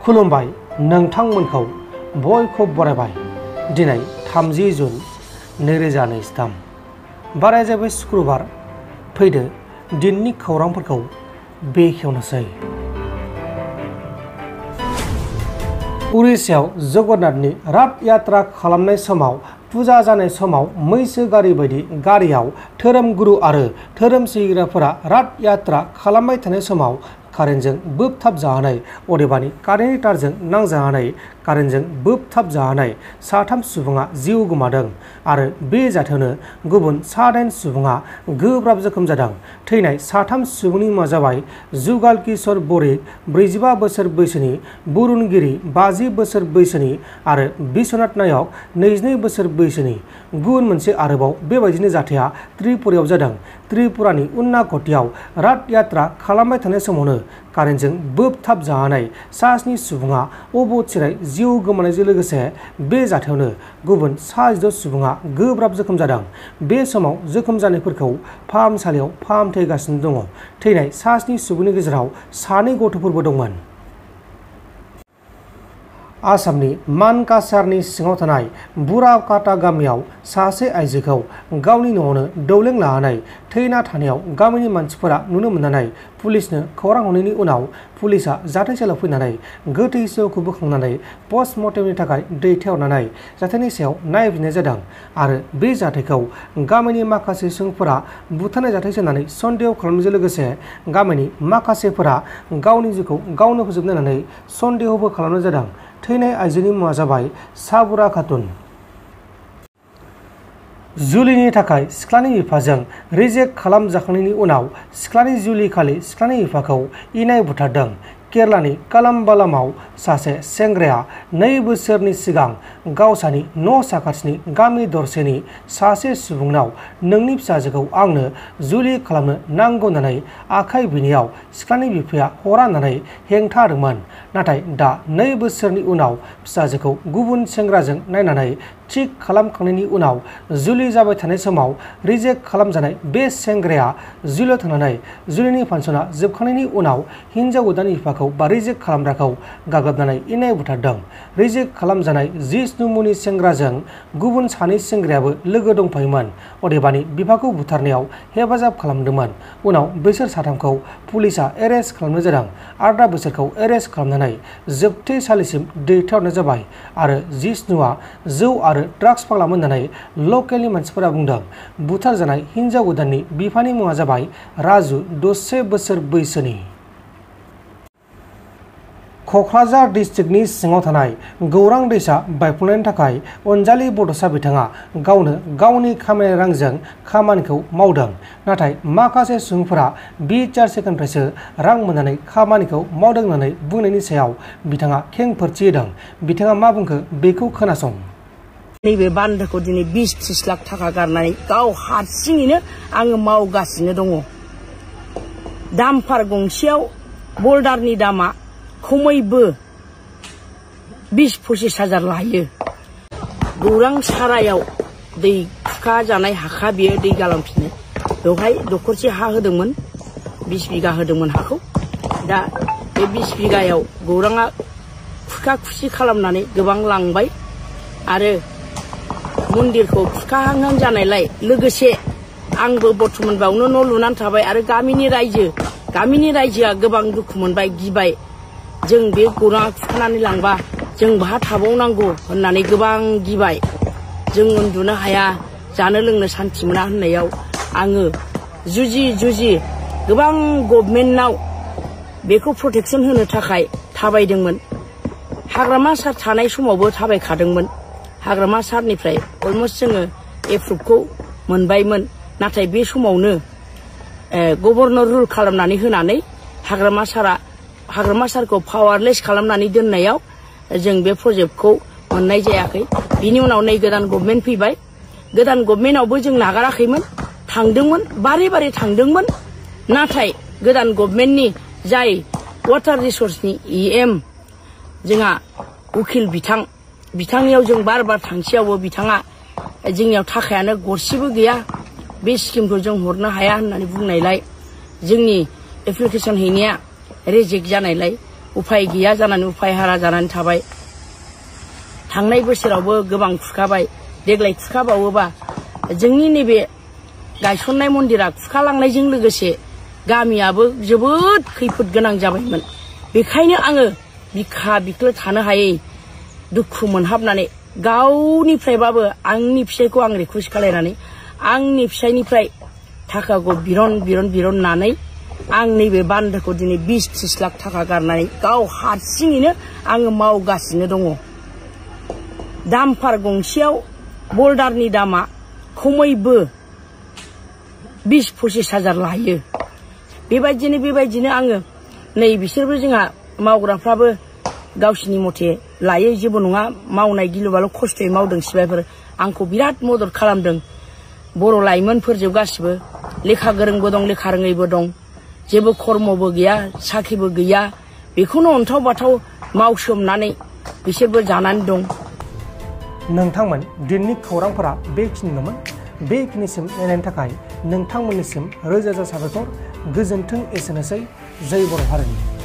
खुलुमबाय नोंथांमोनखौ बयखौ बरायबाय। दिनै 30 जुन 2023 बाराय जाबाय शुक्रबार। फैदो दिननि खौरांफोरखौ बेखेवनोसै। उड़िष्याव जगन्नाथनि रथ यात्रा खालामनाय समाव फुजा जानाय समाव मैसो गारि बायदि गारियाव धोरोमगुरु आरो धोरोम सिबिग्राफोरा रथ यात्रा खालामबाय थानाय समाव कारेन्टजों बोबथाब जानाय, अदेबानि कारेन्टनि तारजों नांजानानै कारेन्टजों बोबथाब जानाय 3 सुबुङा जिउ गोमादों आरो बे जाथायावनो गुबुन 9 सुबुङा गोब्राब जोखोम जादों। थैनाय 3 सुबुंनि मुङा जाबाय जुगाल किशोर बरिक 45 बोसोर बैसोनि, बरुण गिरि 50 बोसोर बैसोनि आरो बिश्वनाथ नायक 22 बोसोर बैसोनि। गुबुन मोनसे आरोबाव बेबायदिनो जाथाया त्रिपुरायाव जादों। त्रिपुरानि उन्नाकटियाव रथ यात्रा खालामबाय थानाय समावनो कारेन्टजों बोबथाब जानाय 7 सुबुङा अबथिराय जिउ गोमानायजों लोगोसे बे जाथायावनो गुबुन 16 सुबुङा गोब्राब जोखोम जादों। बे समाव जोखोम जानायफोरखौ फाहामसालियाव फाहामथायगासिनो दङ। थैनाय 7 सुबुंनि गेजेराव 2 गथ'फोरबो दंमोन। आसामनि मानकासारनि सिङाव थानाय बुराकाटा गामियाव सासे आइजोखौ गावनि न'आवनो दौलें लानानै थैना थानायाव गामिनि मानसिफोरा नुनो मोननानै पुलिसनो खौरां हरनायनि उनाव पुलिसा जाथायसालियाव फैनानै गोथै सहखौ बोखांनानै पस्टमर्टेमनि थाखाय दैथायहरनानै जाथायनि सायाव नायबिजिरनाय जादों आरो बे जाथायखौ गामिनि माखासे सुबुंफोरा बुथारनाय जाथाय होननानै सन्देह खालामनायजों लोगोसे गामिनि माखासेफोरा गावनि जिउखौ गावनो फोजोबनानै सन्देहबो खालामनाय जादों। थैनाय आइजोनि मुङा जाबाय साबुरा खातुन। जुलिनि थाखाय सिख्लानि बिफाजों रिजेक्ट खालामजाखांनायनि उनाव सिख्लानि जुलि खालि सिख्लानि बिफाखौ इनाय बुथारदों। केरलानि कालाम्बालामाव सासे सेंग्राया 2 बोसोरनि सिगां गावसानि न' साखाथिनि गामि दरसेनि सासे सुबुंनाव नोंनि फिसाजोखौ आंनो जुलि खालामनो नांगौ होननानै आखाइ बिनायाव सिख्लानि बिफाया हरा होननानै हेंथा होदोंमोन। नाथाय दा 2 बोसोरनि उनाव फिसाजोखौ गुबुन सेंग्राजों नायनानै थिग खालामखांनायनि उनाव जुलि जाबाय थानाय समाव रिजेक्ट खालामजानाय बे सेंग्राया जुलियाव थांनानै जुलिनि फांसना जोबखांनायनि उनाव हिन्जाव गोदाननि बिफाखौ बा रिजेक्ट खालामग्राखौ गाग्लोबनानै इनाय बुथारदों। रिजेक्ट खालामजानाय जिष्णु मुनि सेंग्राजों गुबुन 2 सेंग्रायाबो लोगो दंफायोमोन, अदेबानि बिफाखौ बुथारनायाव हेफाजाब खालामदोंमोन। उनाव बिसोर 3खौ पुलिसा एरेस्ट खालामनाय जादों आरो दा बिसोरखौ एरेस्ट खालामनानै जोबथेसालिसिम दैथायहरनाय जाबाय आरो जिष्णुआ जौ आरो ड्राग्स फाग्लामोन होननानै लकेलनि मानसिफोरा बुंदों। बुथारजानाय हिन्जाव गोदाननि बिफानि मुङा जाबाय राजु 6 बोसोर बैसोनि। क'क्राझार डिस्ट्रिक्टनि सिङाव थानाय गौरां दैसा बायफ्लंनायनि थाखाय अनजालि बड'सा बिथाङा गावनो गावनि खामायनाय रांजों खामानिखौ मावदों। नाथाय माखासे सुबुंफोरा बिटिआरसिनिफ्रायसो रां मोननानै खामानिखौ मावदों होननानै बुंनायनि सायाव बिथाङा खेंफोरथि होदों। बिथाङा मा बुंखो बेखौ खोनासं। नैबे बान्दोखौ दिनै 20-30 लाख थाखा गारनानै गाव हारसिङैनो आङो मावगासिनो दङ। दाम्पार गंसेयाव बल्डारनि दामा खमैबो 20-25 हाजार लायो। गौरां सारायाव दै खुखा जानाय हाखा बेयो दै गालांफिनो। बेवहाय दखरसे हा होदोंमोन, 20 बिगा होदोंमोन हाखौ। दा बे 20 बिगायाव गौराङा खुखा खुसि खालामनानै गोबां लांबाय आरो मन्दिरखौ खुखाहां जानायलाय लोगोसे आंबो बर्थमान बावनो न' लुनानै थाबाय आरो गामिनि रायजोआ गोबां दुखु मोनबाय, गिबाय। जों बे गौराङा खुखानानै लांबा जों बाहा थाबावनांगौ होननानै गोबां गिबाय। जों उन्दुनो हाया, जानो लोंनो सान्थि मोना होननायाव आङो जुजि गोबां गभर्नमेन्टनाव बेखौ प्रटेकसन होनो थाखाय थाबायदोंमोन। हाग्रामा सार थानाय समावबो थाबायखादोंमोन। हाग्रामा सारनिफ्राय अलमस्ट जोङो एप्रुभखौ मोनबायमोन। नाथाय बे समावनो गभर्नर रुल खालामनानै होनानै हाग्रामा सारखौ पावारलेस खालामनानै दोननायाव जों बे प्रजेक्टखौ मोननाय जायाखै। बिनि उनाव नै गोदान गभर्नमेन्ट फैबाय। गोदान गभर्नमेन्टआवबो जों नागाराखैमोन, थांदोंमोन, बारे थांदोंमोन। नाथाय गोदान गभर्नमेन्टनि जाय वाटार रिसर्सनि EM जोंहा उकिल बिथांनियाव जों बार थांसेयावबो बिथाङा जोंनियाव थाखायानो गरसेबो गैया, बे स्किमखौ जों हरनो हाया होननानै बुंनायलाय जोंनि एप्लिकेसन हैनाया रिजेक्ट जानायलाय उफाय गैया जानानै उफाय हारा जानानै थाबाय। थांनाय बोसोरावबो गोबां खुखाबाय, देग्लाय खुखाबावोबा जोंनि नैबे गायसननाय मन्दिरा खुखालांनायजों लोगोसे गामियाबो जोबोद खैफोद गोनां जाबायमोन। बेखायनो आङो बिखा बिख्लो थानो हायै दुखु मोनहाबनानै गावनिफ्रायबाबो आंनि फिसायखौ आं रिकुवेस्ट खालायनानै आंनि फिसायनिफ्राय थाखाखौ बिरननानै आं नैबे बान्दोखौ दिनै 20-30 लाख थाखा गारनानै गाव हारसिङैनो आङो मावगासिनो दङ। दाम्पार गंसेयाव बल्डारनि दामा खमैबो 20-25 हाजार लायो। बेबायदिनो आङो नै बिसोरबो जोंहा मावग्राफ्राबो गावसिनि मथे लायो, जेबो नङा, मावनाय गिलुबाल' खस्थ'यै मावदों सिबायफोर आंखौ बिराद मदद खालामदों। बर' लाइमोनफोरजों गासिबो लेखा गोरोंबो दं, लेखा रोङैबो दं, जेबो खर्मबो गैया, साख्रिबो गैया, बेखौनो अन्थाव बाथाव मावसोमनानै बिसोरबो जानानै दं। नोंथांमोन दिननि खौरांफोरा बेखिनिल'मोन। बेखिनिसिम नायनायनि थाखाय नोंथांमोननिसिम रोजा रोजा साबायखर। गोजोन्थों। एसेनोसै। जय बर' हारिनि।